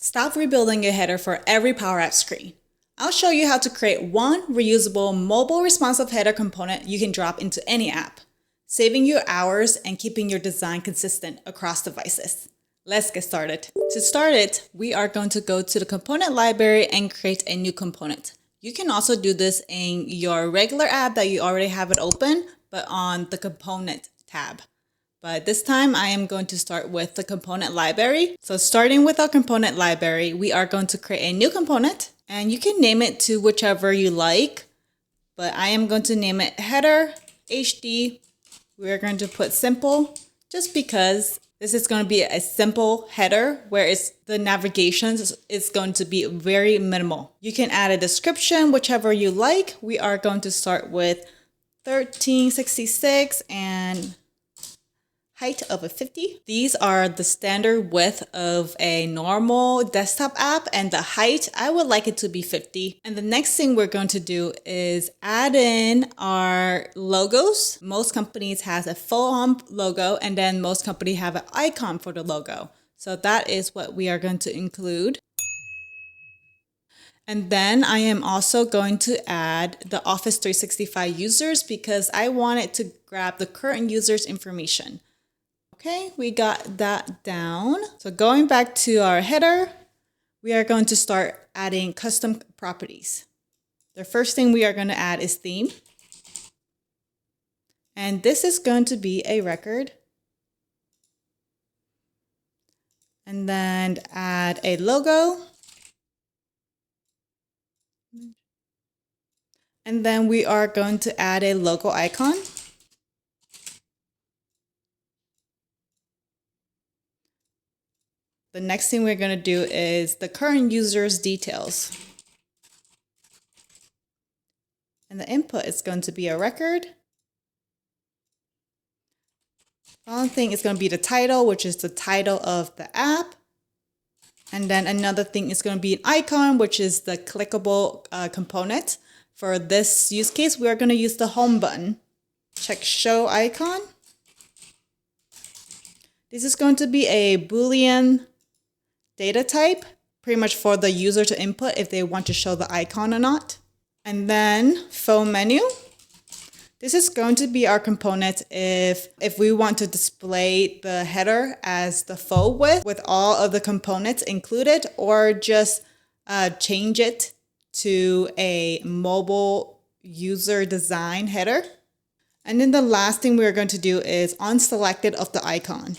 Stop rebuilding a header for every Power Apps screen. I'll show you how to create one reusable mobile responsive header component you can drop into any app, saving you hours and keeping your design consistent across devices. Let's get started. To start it, we are going to go to the component library and create a new component. You can also do this in your regular app that you already have it open, but on the component tab. But this time I am going to start with the component library. So starting with our component library, we are going to create a new component and you can name it to whichever you like, but I am going to name it header HD. We're going to put simple just because this is going to be a simple header where the navigation is going to be very minimal. You can add a description, whichever you like. We are going to start with 1366 and height of a 50. These are the standard width of a normal desktop app, and the height, I would like it to be 50. And the next thing we're going to do is add in our logos. Most companies has a full-on logo, and then most companies have an icon for the logo. So that is what we are going to include. And then I am also going to add the Office 365 users because I want it to grab the current user's information. Okay, we got that down. So going back to our header, we are going to start adding custom properties. The first thing we are going to add is theme. And this is going to be a record. And then add a logo. And then we are going to add a logo icon. The next thing we're going to do is the current user's details. And the input is going to be a record. One thing is going to be the title, which is the title of the app. And then another thing is going to be an icon, which is the clickable component. For this use case, we are going to use the home button. Check show icon. This is going to be a Boolean data type, pretty much for the user to input if they want to show the icon or not. And then phone menu. This is going to be our component if we want to display the header as the full width with all of the components included, or just change it to a mobile user design header. And then the last thing we're going to do is unselected of the icon.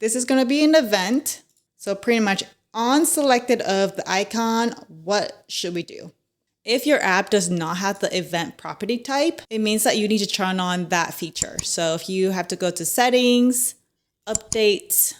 This is going to be an event. So pretty much on selected of the icon, what should we do? If your app does not have the event property type, it means that you need to turn on that feature. So if you have to go to settings, updates,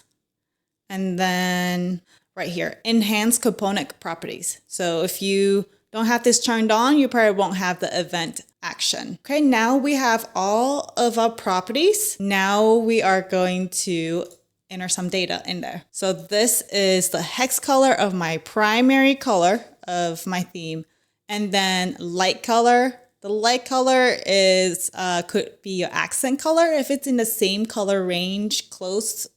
and then right here, enhance component properties. So if you don't have this turned on, you probably won't have the event action. Okay, now we have all of our properties. Now we are going to enter some data in there. So this is the hex color of my primary color of my theme. And then light color. The light color is could be your accent color if it's in the same color range, close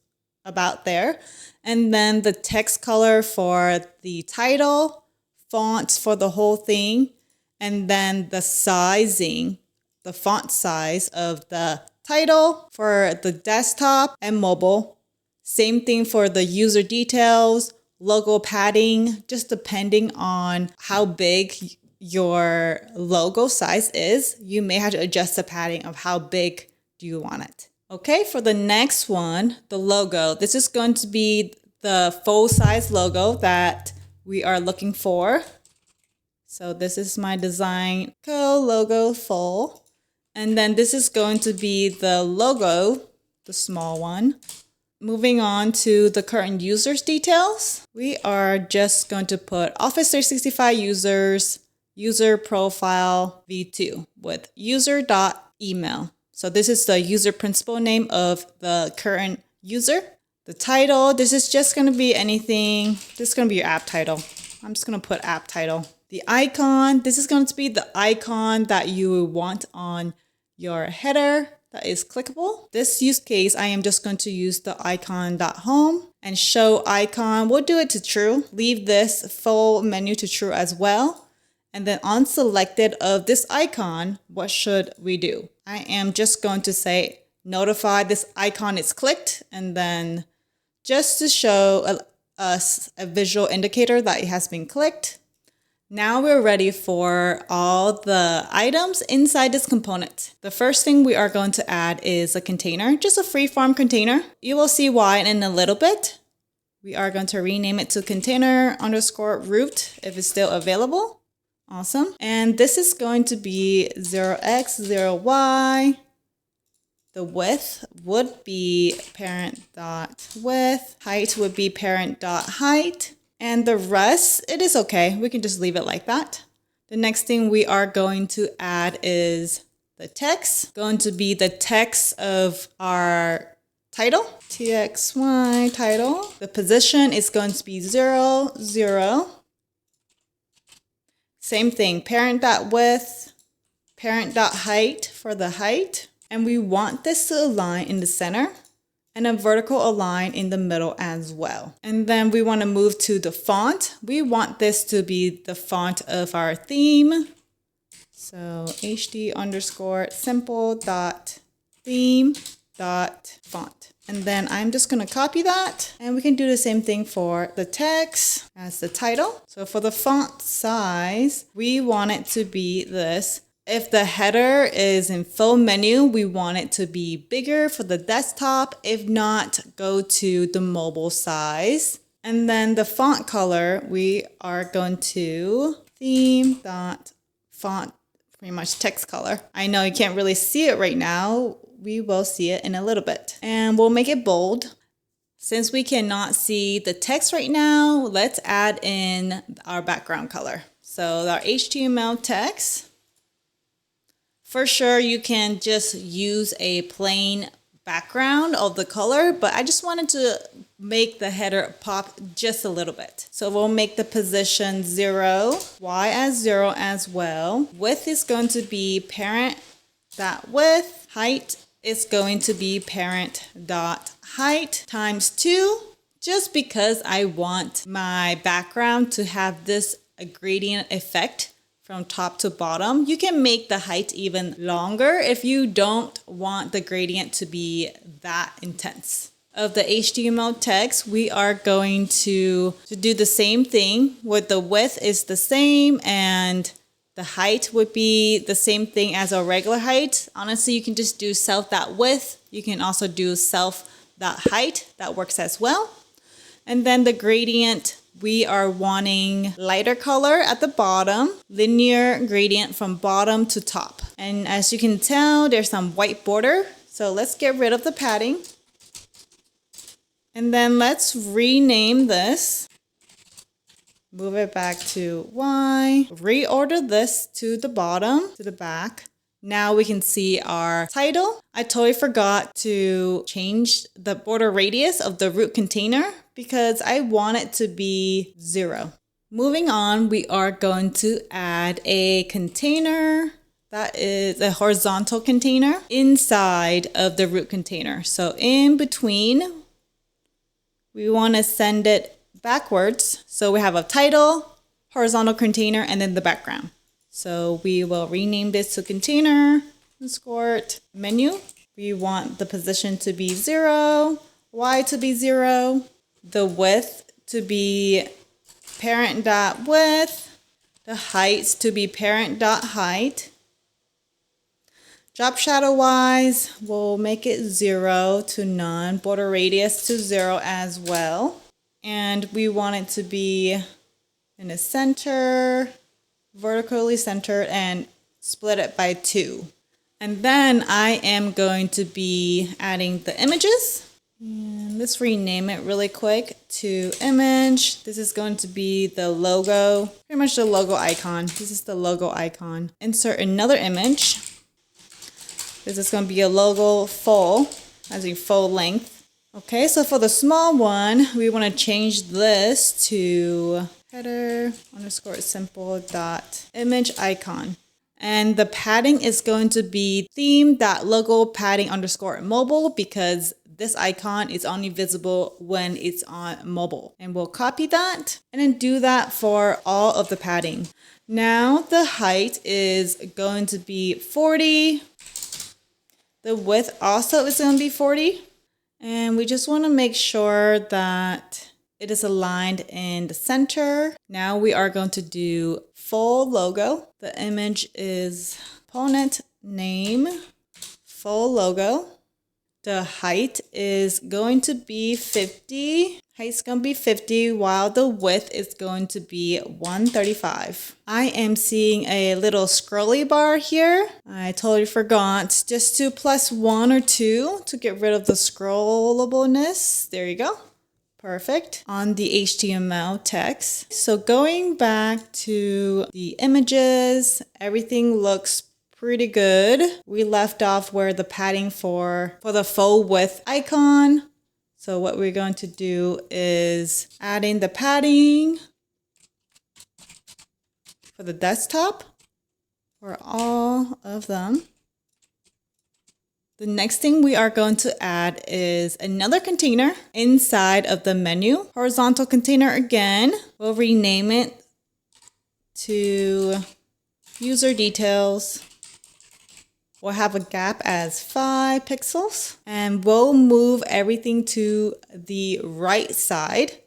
about there. And then the text color for the title, fonts for the whole thing, and then the sizing, the font size of the title for the desktop and mobile. Same thing for the user details, logo padding, just depending on how big your logo size is, you may have to adjust the padding of how big do you want it. Okay, for the next one, the logo. This is going to be the full size logo that we are looking for. So this is my design logo full. And then this is going to be the logo, the small one. Moving on to the current users details, we are just going to put Office 365 users, user profile v2 with user.email. So this is the user principal name of the current user. The title, this is just going to be anything. This is going to be your app title. I'm just going to put app title. The icon, this is going to be the icon that you want on your header. that is clickable. This use case, I am just going to use the icon.home and show icon. We'll do it to true. Leave this full menu to true as well. And then on selected of this icon, what should we do? I am just going to say notify this icon is clicked, and then just to show us a visual indicator that it has been clicked. Now we're ready for all the items inside this component. The first thing we are going to add is a container, just a free-form container. You will see why in a little bit. We are going to rename it to container_root if it's still available. Awesome. And this is going to be 0x, 0y. The width would be parent.width. Height would be parent.height. And the rest, it is okay. We can just leave it like that. The next thing we are going to add is the text. Going to be the text of our title. TXY title. The position is going to be 0, 0. Same thing, parent.width, parent.height for the height. And we want this to align in the center and a vertical align in the middle as well. And then we want to move to the font. We want this to be the font of our theme. So hd_simple.theme.font. And then I'm just going to copy that, and we can do the same thing for the text as the title. So for the font size, we want it to be this. If the header is in full menu, we want it to be bigger for the desktop. If not, go to the mobile size. And then the font color, we are going to theme.font, pretty much text color. I know you can't really see it right now. We will see it in a little bit. And we'll make it bold. Since we cannot see the text right now, let's add in our background color. So our HTML text, for sure you can just use a plain background of the color, but I just wanted to make the header pop just a little bit. So we'll make the position 0, Y as 0 as well. Width is going to be parent.width, height is going to be parent.height times 2, just because I want my background to have this gradient effect from top to bottom. You can make the height even longer if you don't want the gradient to be that intense. Of the HTML text, we are going to do the same thing with the width is the same and the height would be the same thing as a regular height. Honestly, you can just do self.width. You can also do self.height. That works as well. And then the gradient, we are wanting lighter color at the bottom, linear gradient from bottom to top. And as you can tell, there's some white border. So let's get rid of the padding. And then let's rename this. Move it back to Y. Reorder this to the bottom, to the back. Now we can see our title. I totally forgot to change the border radius of the root container because I want it to be 0. Moving on, we are going to add a container. That is a horizontal container inside of the root container. So in between, we want to send it backwards. So we have a title, horizontal container, and then the background. So we will rename this to container _ menu. We want the position to be 0, Y to be 0, the width to be parent.width, the heights to be parent.height. Drop shadow wise, we'll make it 0 to none, border radius to 0 as well. And we want it to be in the center, vertically centered, and split it by 2. And then I am going to be adding the images. And let's rename it really quick to image. This is going to be the logo, pretty much the logo icon. This is the logo icon. Insert another image. This is going to be a logo full, as in full length. Okay, so for the small one, we want to change this to header _ simple dot image icon. And the padding is going to be theme.logo padding underscore mobile because this icon is only visible when it's on mobile. And we'll copy that and then do that for all of the padding. Now the height is going to be 40. The width also is going to be 40. And we just want to make sure that it is aligned in the center. Now we are going to do full logo. The image is component name, full logo. The height is going to be 50. Height's going to be 50 while the width is going to be 135. I am seeing a little scrolly bar here. I totally forgot just to plus 1 or 2 to get rid of the scrollableness. There you go. Perfect. On the HTML text. So going back to the images, everything looks pretty good. We left off where the padding for the full width icon. So what we're going to do is add in the padding for the desktop for all of them. The next thing we are going to add is another container inside of the menu. Horizontal container again. We'll rename it to user details. We'll have a gap as 5 pixels and we'll move everything to the right side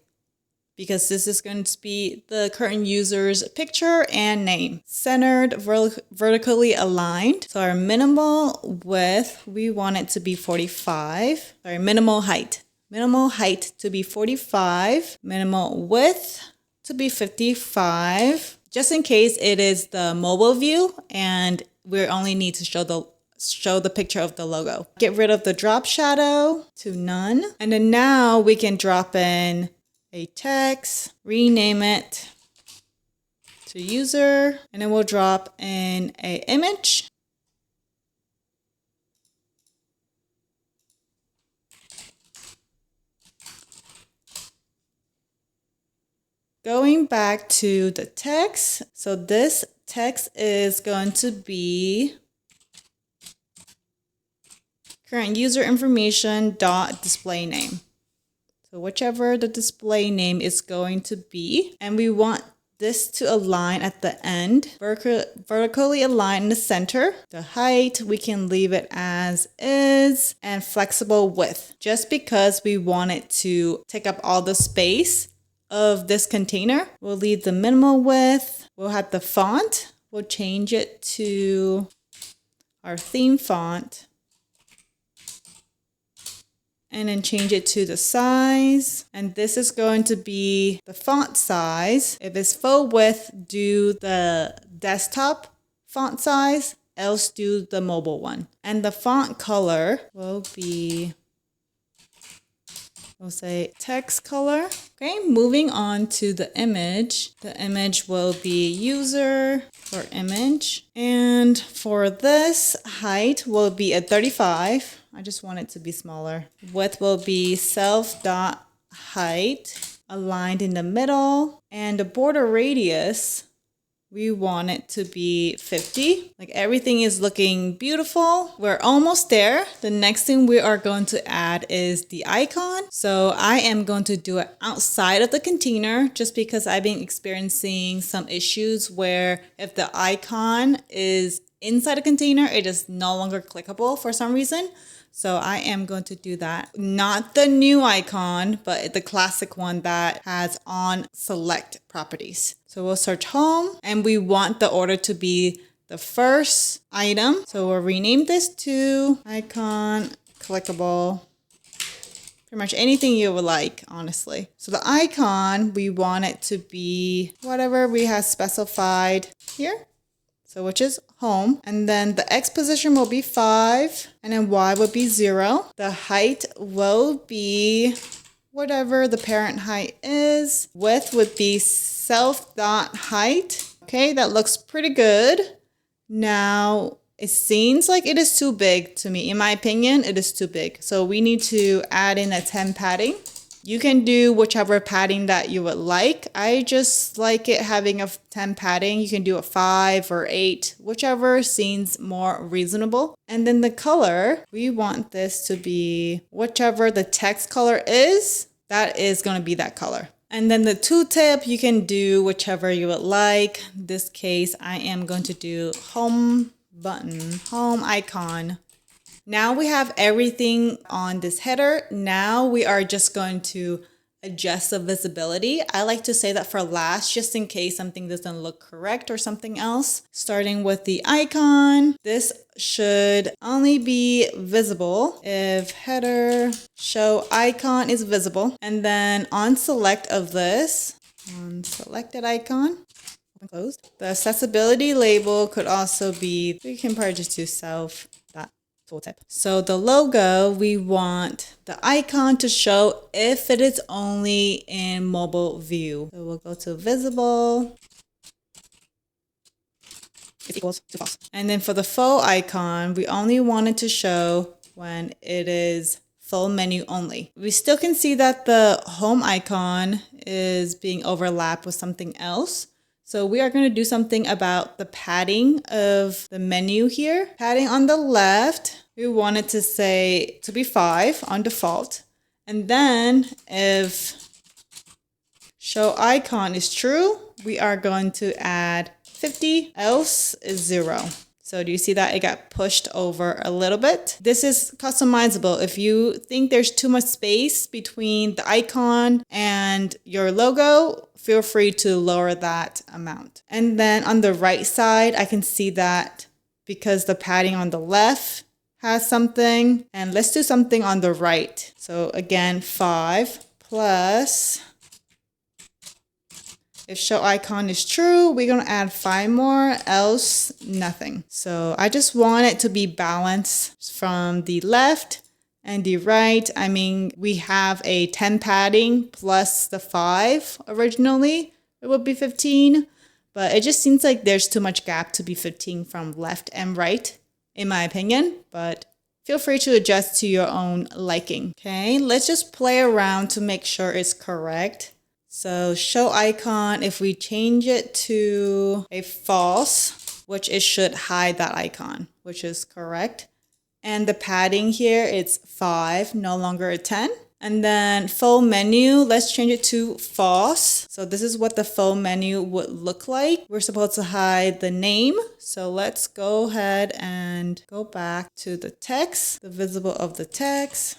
because this is going to be the current user's picture and name. Centered, vertically aligned. So our minimal width, we want it to be 45. Sorry, minimal height. Minimal height to be 45. Minimal width to be 55. Just in case it is the mobile view and we only need to show the picture of the logo. Get rid of the drop shadow to none. And then now we can drop in a text, rename it to user, and then we'll drop in a image. Going back to the text. So this text is going to be current user information dot display name. So whichever the display name is going to be, and we want this to align at the end, vertically align in the center. The height, we can leave it as is, and flexible width, just because we want it to take up all the space of this container. We'll leave the minimal width. We'll have the font. We'll change it to our theme font. And then change it to the size. And this is going to be the font size. If it's full width, do the desktop font size, else do the mobile one. And the font color will be, we'll say text color. Okay, moving on to the image. The image will be user for image. And for this, height will be a 35. I just want it to be smaller. Width will be self.height, aligned in the middle. And the border radius, we want it to be 50. Like everything is looking beautiful. We're almost there. The next thing we are going to add is the icon. So I am going to do it outside of the container just because I've been experiencing some issues where if the icon is inside a container, it is no longer clickable for some reason. So I am going to do that. Not the new icon, but the classic one that has on select properties. So we'll search home and we want the order to be the first item. So we'll rename this to icon clickable. Pretty much anything you would like, honestly. So the icon, we want it to be whatever we have specified here. So which is home. And then the X position will be 5 and then Y would be 0. The height will be whatever the parent height is. Width would be self.height. Okay, that looks pretty good. Now it seems like it is too big to me. In my opinion, it is too big. So we need to add in a 10 padding. You can do whichever padding that you would like. I just like it having a 10 padding. You can do a 5 or 8, whichever seems more reasonable. And then the color, we want this to be whichever the text color is, that is going to be that color. And then the tooltip, you can do whichever you would like. In this case, I am going to do home button, home icon. Now we have everything on this header. Now we are just going to adjust the visibility. I like to say that for last, just in case something doesn't look correct or something else. Starting with the icon, this should only be visible if header show icon is visible. And then on select of this, on selected icon, closed. The accessibility label could also be, we can probably just do self. Tooltip. So the logo, we want the icon to show if it is only in mobile view. So we'll go to visible. It equals to false. And then for the faux icon, we only want it to show when it is full menu only. We still can see that the home icon is being overlapped with something else. So we are going to do something about the padding of the menu here. Padding on the left, we want it to say to be 5 on default. And then if show icon is true, we are going to add 50, else is 0. So do you see that it got pushed over a little bit? This is customizable. If you think there's too much space between the icon and your logo, feel free to lower that amount. And then on the right side, I can see that because the padding on the left has something, and let's do something on the right. So again, 5 plus, if show icon is true, we're going to add 5 more, else nothing. So I just want it to be balanced from the left and the right. I mean, we have a 10 padding plus the 5 originally. It would be 15, but it just seems like there's too much gap to be 15 from left and right, in my opinion, but feel free to adjust to your own liking. Okay, let's just play around to make sure it's correct. So show icon, if we change it to a false, which it should hide that icon, which is correct. And the padding here, it's 5, no longer a 10. And then full menu, let's change it to false. So this is what the full menu would look like. We're supposed to hide the name. So let's go ahead and go back to the text, the visible of the text.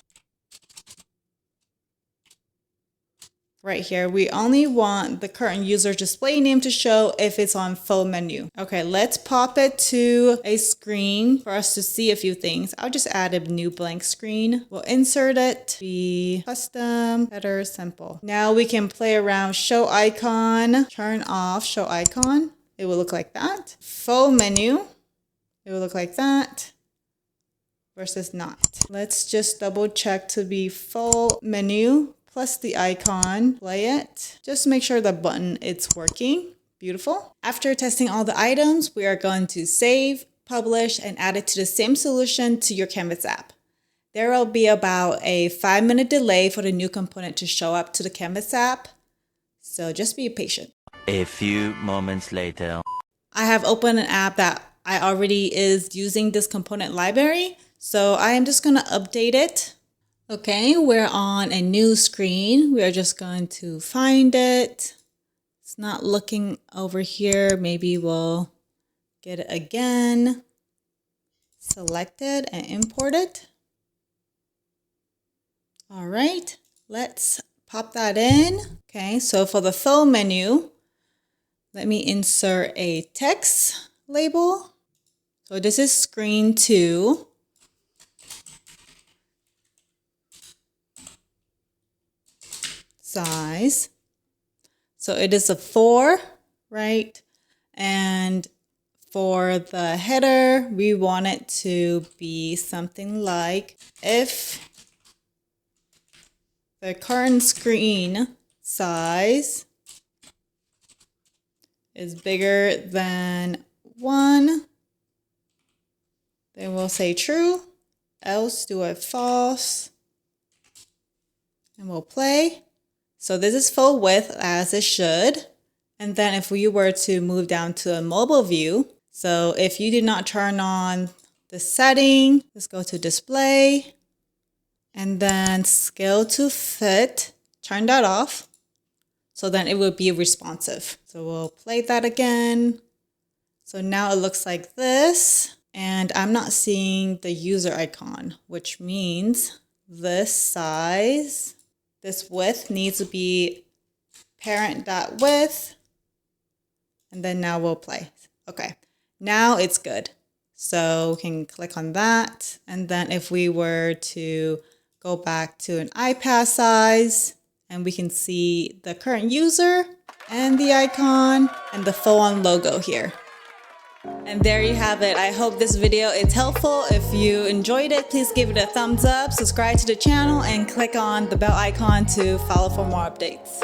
Right here, we only want the current user display name to show if it's on full menu. Okay, let's pop it to a screen for us to see a few things. I'll just add a new blank screen. We'll insert it, be custom, header, simple. Now we can play around show icon, turn off show icon. It will look like that. Full menu, it will look like that versus not. Let's just double check to be full menu. Plus the icon, play it. Just make sure the button is working. Beautiful. After testing all the items, we are going to save, publish, and add it to the same solution to your Canvas app. There will be about a 5-minute delay for the new component to show up to the Canvas app. So just be patient. A few moments later. I have opened an app that I already is using this component library. So I am just going to update it. Okay, we're on a new screen. We are just going to find it. It's not looking over here. Maybe we'll get it again. Select it and import it. All right, let's pop that in. Okay, so for the fill menu, let me insert a text label. So this is screen 2. Size. So it is a 4, right? And for the header, we want it to be something like if the current screen size is bigger than 1, then we'll say true, else do a false, And we'll play. So this is full width as it should. And then if we were to move down to a mobile view, so if you did not turn on the setting, let's go to display and then scale to fit, turn that off. So then it will be responsive. So we'll play that again. So now it looks like this, and I'm not seeing the user icon, which means this size, this width needs to be parent.width. And then now we'll play. Okay, now it's good. So we can click on that. And then if we were to go back to an iPad size, and we can see the current user and the icon and the phone logo here. And there you have it. I hope this video is helpful. If you enjoyed it, please give it a thumbs up, subscribe to the channel, and click on the bell icon to follow for more updates.